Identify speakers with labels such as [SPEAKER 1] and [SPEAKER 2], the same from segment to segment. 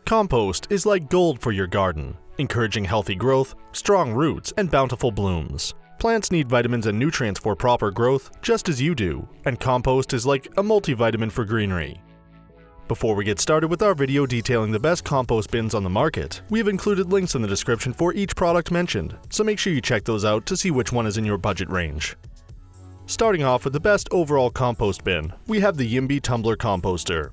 [SPEAKER 1] Compost is like gold for your garden, encouraging healthy growth, strong roots, and bountiful blooms. Plants need vitamins and nutrients for proper growth, just as you do, and compost is like a multivitamin for greenery. Before we get started with our video detailing the best compost bins on the market, we have included links in the description for each product mentioned, so make sure you check those out to see which one is in your budget range. Starting off with the best overall compost bin, we have the Yimby Tumbler Composter.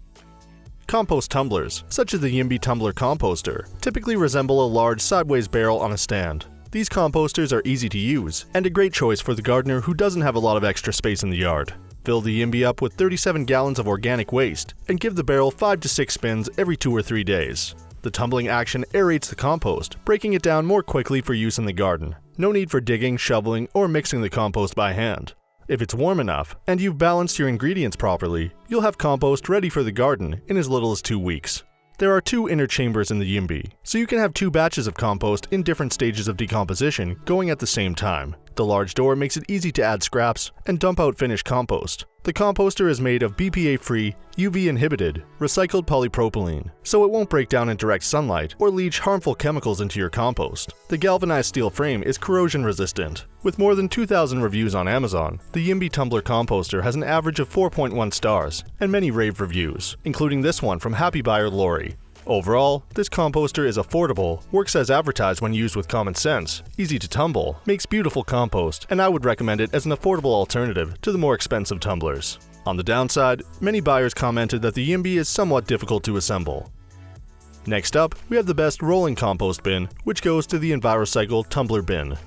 [SPEAKER 1] Compost tumblers, such as the Yimby Tumbler Composter, typically resemble a large sideways barrel on a stand. These composters are easy to use, and a great choice for the gardener who doesn't have a lot of extra space in the yard. Fill the Yimby up with 37 gallons of organic waste, and give the barrel 5 to 6 spins every 2 or 3 days. The tumbling action aerates the compost, breaking it down more quickly for use in the garden. No need for digging, shoveling, or mixing the compost by hand. If it's warm enough, and you've balanced your ingredients properly, you'll have compost ready for the garden in as little as 2 weeks. There are 2 inner chambers in the Yimby, so you can have 2 batches of compost in different stages of decomposition going at the same time. The large door makes it easy to add scraps and dump out finished compost. The composter is made of BPA-free, UV-inhibited, recycled polypropylene, so it won't break down in direct sunlight or leach harmful chemicals into your compost. The galvanized steel frame is corrosion resistant. With more than 2,000 reviews on Amazon, the Yimby Tumbler Composter has an average of 4.1 stars and many rave reviews, including this one from happy buyer Lori. Overall, this composter is affordable, works as advertised when used with common sense, easy to tumble, makes beautiful compost, and I would recommend it as an affordable alternative to the more expensive tumblers. On the downside, many buyers commented that the Yimby is somewhat difficult to assemble. Next up, we have the best rolling compost bin, which goes to the Envirocycle Tumbler bin.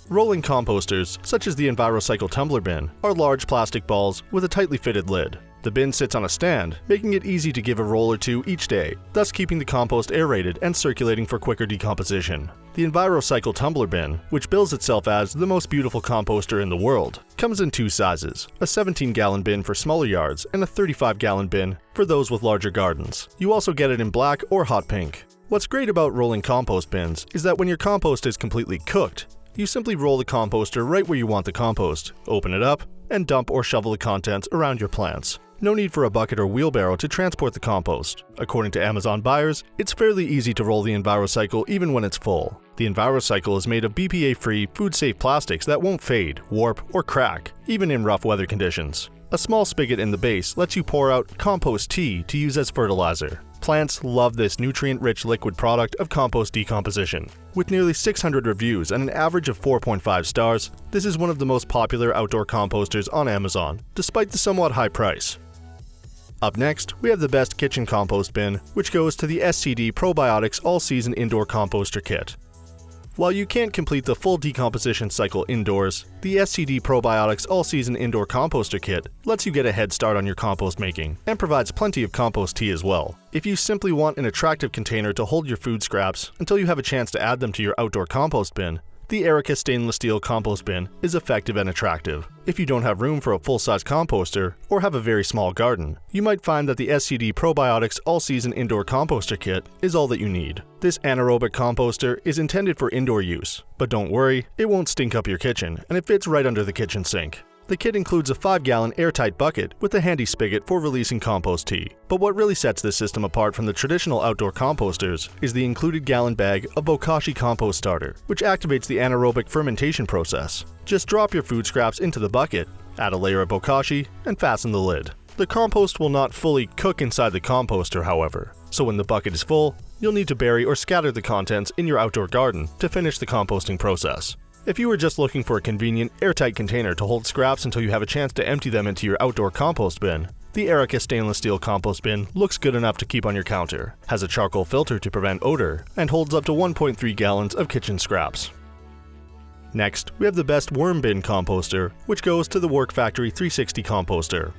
[SPEAKER 1] Rolling composters, such as the Envirocycle Tumbler bin, are large plastic balls with a tightly fitted lid. The bin sits on a stand, making it easy to give a roll or 2 each day, thus keeping the compost aerated and circulating for quicker decomposition. The Envirocycle Tumbler bin, which bills itself as the most beautiful composter in the world, comes in 2 sizes, a 17-gallon bin for smaller yards and a 35-gallon bin for those with larger gardens. You also get it in black or hot pink. What's great about rolling compost bins is that when your compost is completely cooked, you simply roll the composter right where you want the compost, open it up, and dump or shovel the contents around your plants. No need for a bucket or wheelbarrow to transport the compost. According to Amazon buyers, it's fairly easy to roll the Envirocycle even when it's full. The Envirocycle is made of BPA-free, food-safe plastics that won't fade, warp, or crack, even in rough weather conditions. A small spigot in the base lets you pour out compost tea to use as fertilizer. Plants love this nutrient-rich liquid product of compost decomposition. With nearly 600 reviews and an average of 4.5 stars, this is one of the most popular outdoor composters on Amazon, despite the somewhat high price. Up next, we have the best kitchen compost bin, which goes to the SCD Probiotics All-Season Indoor Composter Kit. While you can't complete the full decomposition cycle indoors, the SCD Probiotics All-Season Indoor Composter Kit lets you get a head start on your compost making, and provides plenty of compost tea as well. If you simply want an attractive container to hold your food scraps until you have a chance to add them to your outdoor compost bin, the Erica stainless steel compost bin is effective and attractive. If you don't have room for a full-size composter or have a very small garden, you might find that the SCD Probiotics All-Season Indoor Composter Kit is all that you need. This anaerobic composter is intended for indoor use, but don't worry, it won't stink up your kitchen, and it fits right under the kitchen sink. The kit includes a 5-gallon airtight bucket with a handy spigot for releasing compost tea. But what really sets this system apart from the traditional outdoor composters is the included gallon bag of Bokashi Compost Starter, which activates the anaerobic fermentation process. Just drop your food scraps into the bucket, add a layer of Bokashi, and fasten the lid. The compost will not fully cook inside the composter, however, so when the bucket is full, you'll need to bury or scatter the contents in your outdoor garden to finish the composting process. If you were just looking for a convenient, airtight container to hold scraps until you have a chance to empty them into your outdoor compost bin, the Erica stainless steel compost bin looks good enough to keep on your counter, has a charcoal filter to prevent odor, and holds up to 1.3 gallons of kitchen scraps. Next, we have the best worm bin composter, which goes to the Work Factory 360 Composter.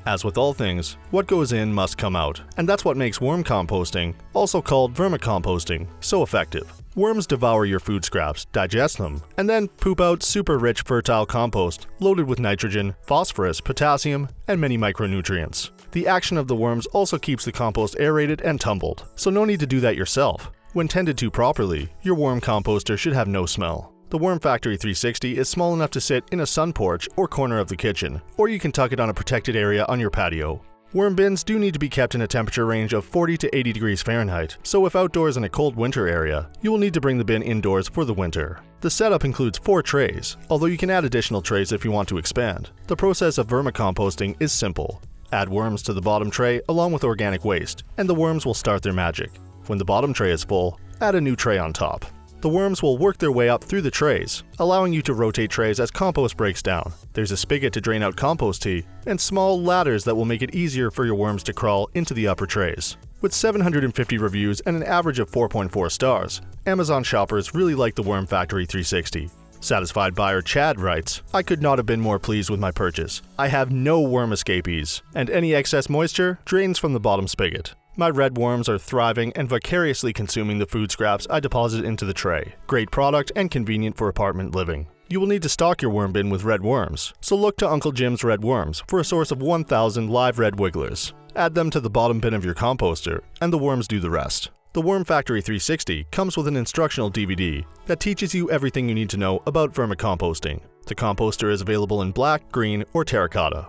[SPEAKER 1] As with all things, what goes in must come out, and that's what makes worm composting, also called vermicomposting, so effective. Worms devour your food scraps, digest them, and then poop out super rich fertile compost loaded with nitrogen, phosphorus, potassium, and many micronutrients. The action of the worms also keeps the compost aerated and tumbled, so no need to do that yourself. When tended to properly, your worm composter should have no smell. The Worm Factory 360 is small enough to sit in a sun porch or corner of the kitchen, or you can tuck it on a protected area on your patio. Worm bins do need to be kept in a temperature range of 40 to 80 degrees Fahrenheit, so if outdoors in a cold winter area, you will need to bring the bin indoors for the winter. The setup includes 4 trays, although you can add additional trays if you want to expand. The process of vermicomposting is simple. Add worms to the bottom tray along with organic waste, and the worms will start their magic. When the bottom tray is full, add a new tray on top. The worms will work their way up through the trays, allowing you to rotate trays as compost breaks down. There's a spigot to drain out compost tea, and small ladders that will make it easier for your worms to crawl into the upper trays. With 750 reviews and an average of 4.4 stars, Amazon shoppers really like the Worm Factory 360. Satisfied buyer Chad writes, "I could not have been more pleased with my purchase. I have no worm escapees, and any excess moisture drains from the bottom spigot. My red worms are thriving and vicariously consuming the food scraps I deposit into the tray. Great product and convenient for apartment living." You will need to stock your worm bin with red worms, so look to Uncle Jim's Red Worms for a source of 1,000 live red wigglers. Add them to the bottom bin of your composter, and the worms do the rest. The Worm Factory 360 comes with an instructional DVD that teaches you everything you need to know about vermicomposting. The composter is available in black, green, or terracotta.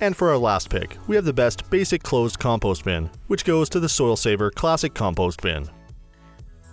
[SPEAKER 1] And for our last pick, we have the best basic closed compost bin, which goes to the Soil Saver Classic Compost Bin.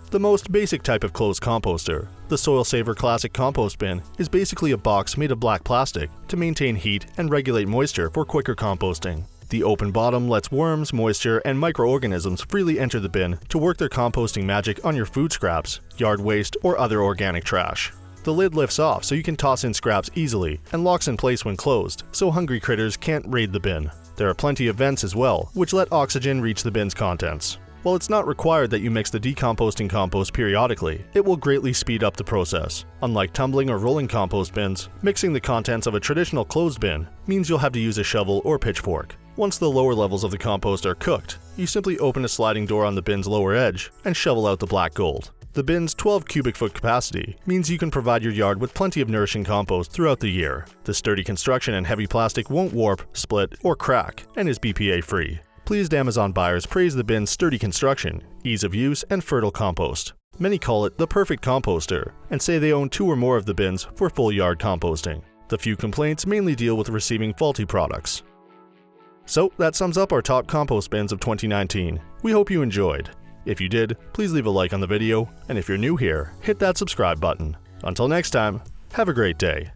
[SPEAKER 1] The most basic type of closed composter, the Soil Saver Classic Compost Bin, is basically a box made of black plastic to maintain heat and regulate moisture for quicker composting. The open bottom lets worms, moisture, and microorganisms freely enter the bin to work their composting magic on your food scraps, yard waste, or other organic trash. The lid lifts off so you can toss in scraps easily and locks in place when closed, so hungry critters can't raid the bin. There are plenty of vents as well, which let oxygen reach the bin's contents. While it's not required that you mix the decomposting compost periodically, it will greatly speed up the process. Unlike tumbling or rolling compost bins, mixing the contents of a traditional closed bin means you'll have to use a shovel or pitchfork. Once the lower levels of the compost are cooked, you simply open a sliding door on the bin's lower edge and shovel out the black gold. The bin's 12 cubic foot capacity means you can provide your yard with plenty of nourishing compost throughout the year. The sturdy construction and heavy plastic won't warp, split, or crack, and is BPA free. Pleased Amazon buyers praise the bin's sturdy construction, ease of use, and fertile compost. Many call it the perfect composter and say they own 2 or more of the bins for full yard composting. The few complaints mainly deal with receiving faulty products. So that sums up our top compost bins of 2019. We hope you enjoyed. If you did, please leave a like on the video, and if you're new here, hit that subscribe button. Until next time, have a great day.